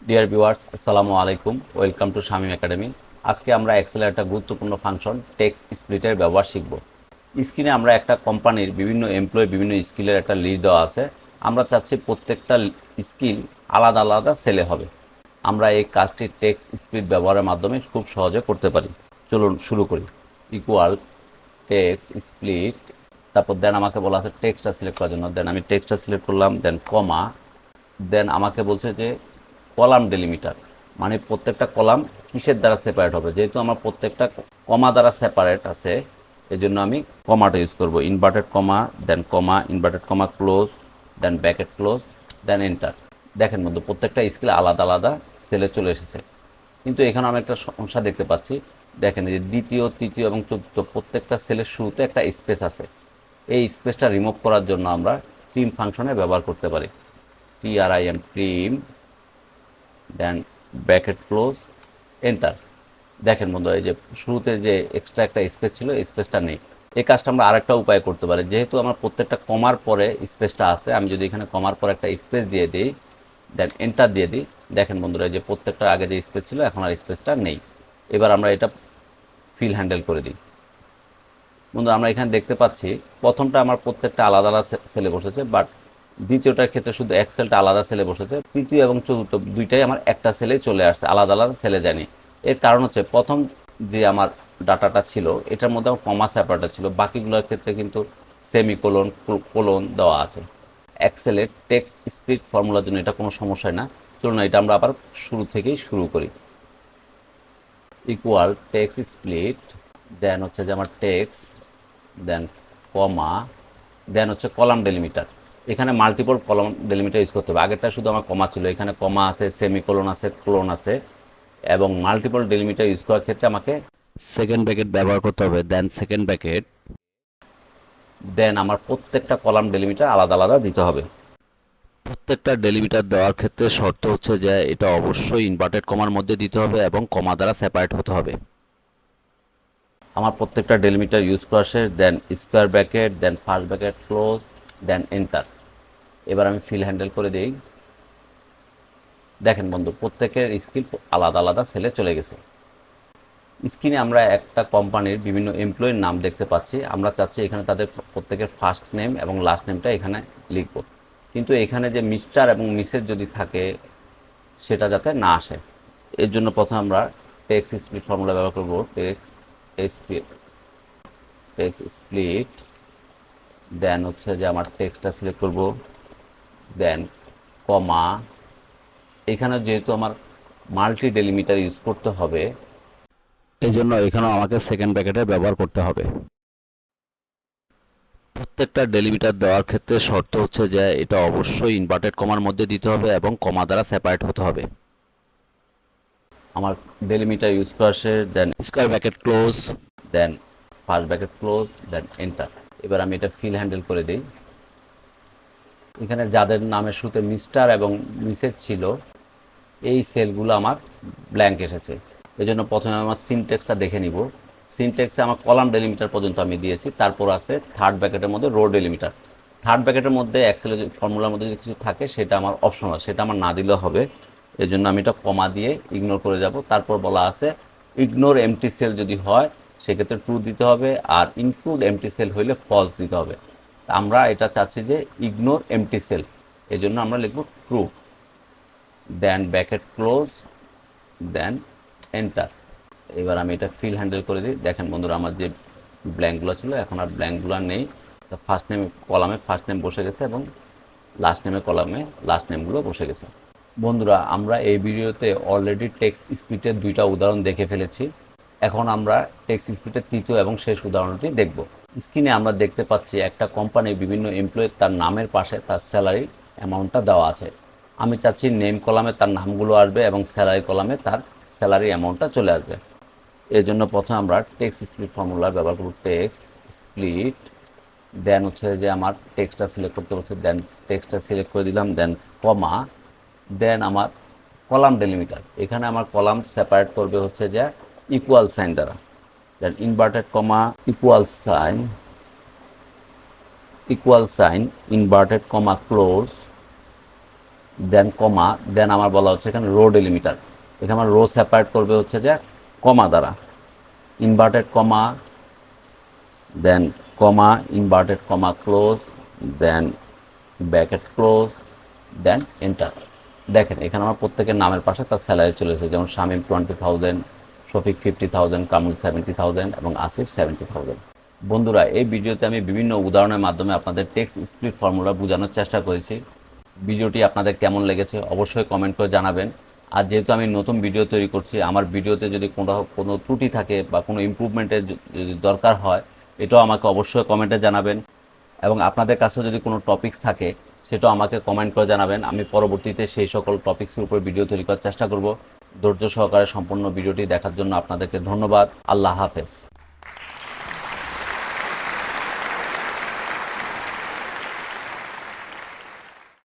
Dear viewers, আসসালামু আলাইকুম। Welcome to Shamim academy. আজকে আমরা এক্সেলের একটা গুরুত্বপূর্ণ ফাংশন টেক্সট স্প্লিটের ব্যবহার শিখব। স্ক্রিনে আমরা একটা কোম্পানির বিভিন্ন এমপ্লয়ি বিভিন্ন স্কিলের একটা লিস্ট দেওয়া আছে। আমরা চাচ্ছি প্রত্যেকটা স্কিল আলাদা আলাদা সেলে হবে। আমরা এই কাজটি টেক্সট স্প্লিট ব্যবহারের মাধ্যমে খুব সহজে করতে পারি। চলুন শুরু করি। ইকুয়াল টেক্সট স্প্লিট, তারপর দেন আমাকে বলা আছে টেক্সটটা সিলেক্ট করার জন্য। দেন আমি টেক্সটটা সিলেক্ট করলাম, দেন কমা, দেন আমাকে বলছে যে কলাম ডেলিমিটার, মানে প্রত্যেকটা কলাম কিসের দ্বারা সেপারেট হবে। যেহেতু আমার প্রত্যেকটা কমা দ্বারা সেপারেট আছে, এই জন্য আমি কমাটা ইউজ করব। Inverted comma, inverted comma close, then bracket close, then enter. দেখেন বন্ধু, প্রত্যেকটা স্কেল আলাদা আলাদা সেলে চলে এসেছে। কিন্তু এখানে আমি একটা সমস্যা দেখতে পাচ্ছি। দেখেন এই যে দ্বিতীয়, তৃতীয় এবং চতুর্থ প্রত্যেকটা সেলের শুরুতে একটা স্পেস আছে। এই স্পেসটা রিমুভ করার জন্য আমরা ট্রিম ফাংশনে ব্যবহার করতে পারি। TRIM, ট্রিম, দেন ব্র্যাকেট ক্লোজ, এন্টার। দেখেন বন্ধু, এই যে শুরুতে যে এক্সট্রা একটা স্পেস ছিল, এই স্পেসটা নেই। এই কাজটা আমরা আরেকটা উপায় করতে পারি। যেহেতু আমার প্রত্যেকটা কমার পরে স্পেসটা আছে, আমি যদি এখানে কমার পরে একটা স্পেস দিয়ে দিই, দেন এন্টার দিয়ে দিই, দেখেন বন্ধুরা যে প্রত্যেকটা আগে যে স্পেস ছিল এখন আর স্পেসটা নেই। এবার আমরা এটা ফিল হ্যান্ডেল করে দিই। বন্ধু আমরা এখানে দেখতে পাচ্ছি প্রথমটা আমার প্রত্যেকটা আলাদা আলাদা সেলে বসেছে, বাট দ্বিতীয়টার ক্ষেত্রে শুধু এক্সেলটা আলাদা সেলে বসেছে। তৃতীয় এবং চতুর্থ দুইটাই আমার একটা সেলেই চলে আসছে, আলাদা আলাদা সেলে যায়নি। এর কারণ হচ্ছে প্রথম যে আমার ডাটাটা ছিল এটার মধ্যে আমার কমা সেপারেটর ছিল, বাকিগুলোর ক্ষেত্রে কিন্তু সেমিকোলন কোলন দেওয়া আছে। এক্সেলের টেক্সট স্প্লিট ফর্মুলার জন্য এটা কোনো সমস্যা না। চলুন এটা আমরা আবার শুরু থেকেই শুরু করি। ইকুয়াল টেক্সট স্প্লিট, দেন হচ্ছে যে আমার টেক্সট, দেন কমা, দেন হচ্ছে কলাম ডেলিমিটার। এখানে মাল্টিপল কলাম ডেলিমিটার ইউজ করতে হবে। আগেরটা শুধু আমার কমা ছিল, এখানে কমা আছে, সেমিকোলন আছে, ক্লোন আছে, এবং মাল্টিপল ডেলিমিটার ইউজ করার ক্ষেত্রে আমাকে সেকেন্ড ব্র্যাকেট ব্যবহার করতে হবে। দেন সেকেন্ড ব্র্যাকেট, দেন আমার প্রত্যেকটা কলাম ডেলিমিটার আলাদা আলাদা দিতে হবে। প্রত্যেকটা ডেলিমিটার দেওয়ার ক্ষেত্রে শর্ত হচ্ছে যে এটা অবশ্যই ইনভার্টেড কমার মধ্যে দিতে হবে এবং কমা দ্বারা সেপারেট হতে হবে। আমার প্রত্যেকটা ডেলিমিটার ইউজ করা শেষ। Then square bracket, then first bracket close, then enter. এবার আমি ফিল হ্যান্ডেল করে দিই। দেখেন বন্ধু, প্রত্যেকের স্কিল আলাদা আলাদা সেলে চলে গেছে। স্ক্রিনে আমরা একটা কোম্পানির বিভিন্ন এমপ্লয়ির নাম দেখতে পাচ্ছি। আমরা চাচ্ছি এখানে তাদের প্রত্যেকের ফার্স্ট নেম এবং লাস্ট নেমটা এখানে লিখব, কিন্তু এখানে যে মিস্টার এবং মিসেস যদি থাকে সেটা যাতে না আসে। এর জন্য প্রথমে আমরা টেক্সট স্প্লিট ফর্মুলা ব্যবহার করব। টেক্সট স্প্লিট, দেন হচ্ছে যে আমার টেক্সটটা সিলেক্ট করব, দেন কমা। এখানে যেহেতু আমার মাল্টি ডেলিমিটার ইউজ করতে হবে, এই জন্য এখানেও আমাকে সেকেন্ড ব্র্যাকেটের ব্যবহার করতে হবে। প্রত্যেকটা ডেলিমিটার দেওয়ার ক্ষেত্রে শর্ত হচ্ছে যে এটা অবশ্যই ইনভার্টেড কমার মধ্যে দিতে হবে এবং কমা দ্বারা সেপারেট হতে হবে। আমার ডেলিমিটার ইউজ করা শেষ। Then square bracket close, then first bracket close, then enter. এবার আমি এটা ফিল হ্যান্ডেল করে দিই। এখানে যাদের নামের শুরুতে মিস্টার এবং মিসেস ছিল এই সেলগুলো আমার ব্ল্যাঙ্ক এসেছে। এই জন্য প্রথমে আমার সিনটেক্সটা দেখে নিব। সিনটেক্সে আমার কলাম ডেলিমিটার পর্যন্ত আমি দিয়েছি, তারপর আছে থার্ড ব্র্যাকেটের মধ্যে রো ডেলিমিটার। থার্ড ব্র্যাকেটের মধ্যে এক্সেলের ফর্মুলার মধ্যে যদি কিছু থাকে সেটা আমার অপশনাল, সেটা আমার না দিলেও হবে। এই জন্য আমি এটা কমা দিয়ে ইগনোর করে যাব। তারপর বলা আছে ইগনোর এমটি সেল যদি হয় সেক্ষেত্রে ট্রু দিতে হবে, আর ইনক্লুড এমটি সেল হইলে ফলস দিতে হবে। আমরা এটা চাচ্ছি যে ইগনোর এমটি সেল, এই জন্য আমরা লিখব ট্রু, দেন ব্র্যাকেট ক্লোজ, দেন এন্টার। এবার আমি এটা ফিল হ্যান্ডেল করে দিই। দেখেন বন্ধুরা, আমার যে ব্ল্যাঙ্কগুলো ছিল এখন আর ব্ল্যাঙ্কগুলো নেই। ফার্স্ট নেম কলামে ফার্স্ট নেম বসে গেছে এবং লাস্ট নেমের কলামে লাস্ট নেমগুলো বসে গেছে। বন্ধুরা আমরা এই ভিডিওতে অলরেডি টেক্সট স্পিডের দুইটা উদাহরণ দেখে ফেলেছি। এখন আমরা টেক্সট স্পিডের তৃতীয় এবং শেষ উদাহরণটি দেখব। স্ক্রিনে আমরা দেখতে পাচ্ছি একটা কোম্পানির বিভিন্ন এমপ্লয়ি তার নামের পাশে তার স্যালারি অ্যামাউন্টটা দেওয়া আছে। আমি চাচ্ছি নেম কলামে তার নামগুলো আসবে এবং স্যালারি কলামে তার স্যালারি অ্যামাউন্টটা চলে আসবে। এর জন্য প্রথমে আমরা টেক্সট স্প্লিট ফর্মুলা ব্যবহার করব। টেক্সট স্প্লিট, দেন হচ্ছে যে আমার টেক্সটটা সিলেক্ট করতে বলছে, দেন টেক্সটটা সিলেক্ট করে দিলাম, দেন কমা, দেন আমার কলাম ডেলিমিটার। এখানে আমার কলাম সেপারেট করবে হচ্ছে যে ইকুয়াল সাইন দ্বারা, then inverted comma, equal sign inverted comma close, then comma, then আমার বলা হচ্ছে এখানে রো ডেলিমিটার। এখানে আমার রো সেপারেট করবে হচ্ছে যে কমা দ্বারা, ইনভার্টেড কমা, দেন কমা, inverted comma close, then bracket close, then enter. দেখেন এখানে আমার প্রত্যেকের নামের পাশে তার স্যালারি চলে এসেছে, যেমন শামীম 20,000, শফিক 50,000, কামরুল 70,000 এবং আসিফ 70,000। বন্ধুরা, এই ভিডিওতে আমি বিভিন্ন উদাহরণের মাধ্যমে আপনাদের টেক্সট স্প্লিট ফর্মুলা বোঝানোর চেষ্টা করেছি। ভিডিওটি আপনাদের কেমন লেগেছে অবশ্যই কমেন্ট করে জানাবেন। আর যেহেতু আমি নতুন ভিডিও তৈরি করছি, আমার ভিডিওতে যদি কোনো ত্রুটি থাকে বা কোনো ইমপ্রুভমেন্টের যদি দরকার হয়, এটাও আমাকে অবশ্যই কমেন্টে জানাবেন। এবং আপনাদের কাছে যদি কোনো টপিকস থাকে সেটাও আমাকে কমেন্ট করে জানাবেন। আমি পরবর্তীতে সেই সকল টপিক্সের উপর ভিডিও তৈরি করার চেষ্টা করব। ধৈর্য সহকারে সম্পূর্ণ ভিডিওটি দেখার জন্য আপনাদেরকে ধন্যবাদ। আল্লাহ হাফেজ।